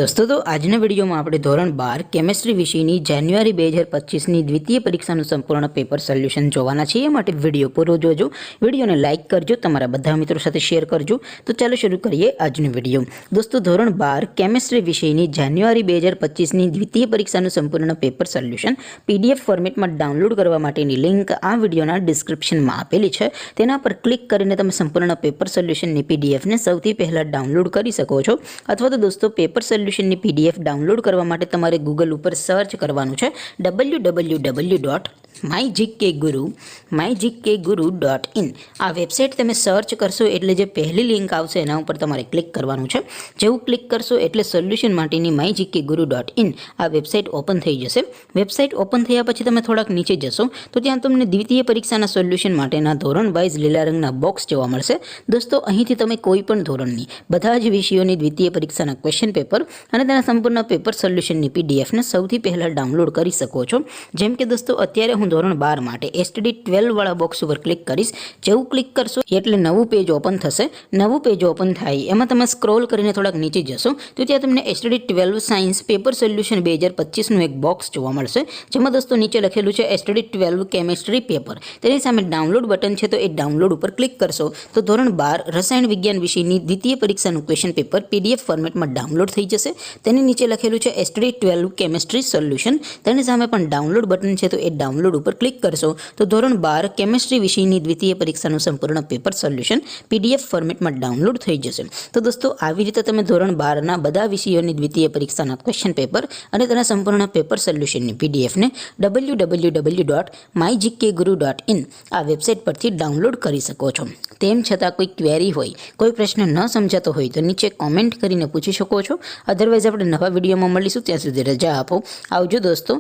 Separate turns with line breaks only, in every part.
दोस्तों तो આજના વિડીયોમાં આપણે ધોરણ 12 કેમિસ્ટ્રી વિષયની જાન્યુઆરી 2025ની દ્વિતીય પરીક્ષાનું સંપૂર્ણ પેપર સોલ્યુશન જોવાના છે। એ માટે વિડીયો પૂરો જોજો, વિડીયોને લાઇક કરજો, તમારા બધા મિત્રો સાથે શેર કરજો। તો ચાલો શરૂ કરીએ આજનો વિડીયો। દોસ્તો ધોરણ 12 કેમિસ્ટ્રી વિષયની જાન્યુઆરી 2025ની દ્વિતીય પરીક્ષાનું સંપૂર્ણ પેપર સોલ્યુશન પીડીએફ ફોર્મેટમાં ડાઉનલોડ કરવા માટેની લિંક આ વિડીયોના ડિસ્ક્રિપ્શનમાં આપેલી છે। તેના પર ક્લિક કરીને તમે સંપૂર્ણ પેપર સોલ્યુશનની પીડીએફને સૌથી પહેલા ડાઉનલોડ કરી શકો છો। અથવા તો દોસ્તો પેપર સોલ્યુશનની પીડીએફ ડાઉનલોડ કરવા માટે તમારે ગૂગલ ઉપર સર્ચ કરવાનું છે www.mygkguru.in। આ વેબસાઇટ તમે સર્ચ કરશો એટલે જે પહેલી લિંક આવશે એના ઉપર તમારે ક્લિક કરવાનું છે। જેવું ક્લિક કરશો એટલે સોલ્યુશન માટેની mygkguru.in આ વેબસાઇટ ઓપન થઈ જશે। વેબસાઇટ ઓપન થયા પછી તમે થોડાક નીચે જશો તો ત્યાં તમને દ્વિતીય પરીક્ષાના સોલ્યુશન માટેના ધોરણ વાઇઝ લીલા રંગના બોક્સ જોવા મળશે। દોસ્તો અહીંથી તમે કોઈ પણ ધોરણની બધા જ વિષયોની દ્વિતીય પરીક્ષાના ક્વેશ્ચન પેપર અને તેના સંપૂર્ણ પેપર સોલ્યુશનની પીડીએફને સૌથી પહેલાં ડાઉનલોડ કરી શકો છો। જેમ કે દોસ્તો અત્યારે હું ધોરણ 12 માટે STD 12 વાળા બોક્સ ઉપર ક્લિક કરીશ। જેવું ક્લિક કરશો એટલે નવું પેજ ઓપન થશે। નવું પેજ ઓપન થાય એમાં તમે સ્ક્રોલ કરીને થોડાક નીચે જશો તો ત્યાં તમને STD 12 સાયન્સ પેપર સોલ્યુશન 2025નું એક બોક્સ જોવા મળશે। જેમાં દોસ્તો નીચે લખેલું છે STD 12 કેમિસ્ટ્રી પેપર। તેની સામે ડાઉનલોડ બટન છે તો એ ડાઉનલોડ ઉપર ક્લિક કરશો તો ધોરણ 12 રસાયણ વિજ્ઞાન વિષયની દ્વિતીય પરીક્ષાનું ક્વેશ્ચન પેપર PDF ફોર્મેટમાં ડાઉનલોડ થઈ જશે। તેની નીચે લખેલું છે STD 12 કેમિસ્ટ્રી સોલ્યુશન। તેની સામે પણ ડાઉનલોડ બટન છે તો એ ડાઉનલોડ ઉપર ક્લિક કરશો તો ધોરણ 12 કેમિસ્ટ્રી વિષયની દ્વિતીય પરીક્ષાનું સંપૂર્ણ પેપર સોલ્યુશન PDF ફોર્મેટમાં ડાઉનલોડ થઈ જશે। તો દોસ્તો આવી રીતે તમે ધોરણ 12ના બધા વિષયોની દ્વિતીય પરીક્ષાના ક્વેશ્ચન પેપર અને તેના સંપૂર્ણ પેપર સોલ્યુશનની પીડીએફને www.mygkguru.in આ વેબસાઇટ પરથી ડાઉનલોડ કરી શકો છો। તેમ છતાં કોઈ ક્વેરી હોય, કોઈ પ્રશ્ન ન સમજાતો હોય તો નીચે કોમેન્ટ કરીને પૂછી શકો છો। અધરવાઇઝ આપણે નવા વિડીયોમાં મળીશું, ત્યાં સુધી રજા આપો। આવજો દોસ્તો,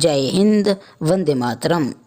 જય હિન્દ, વંદે માતરમ।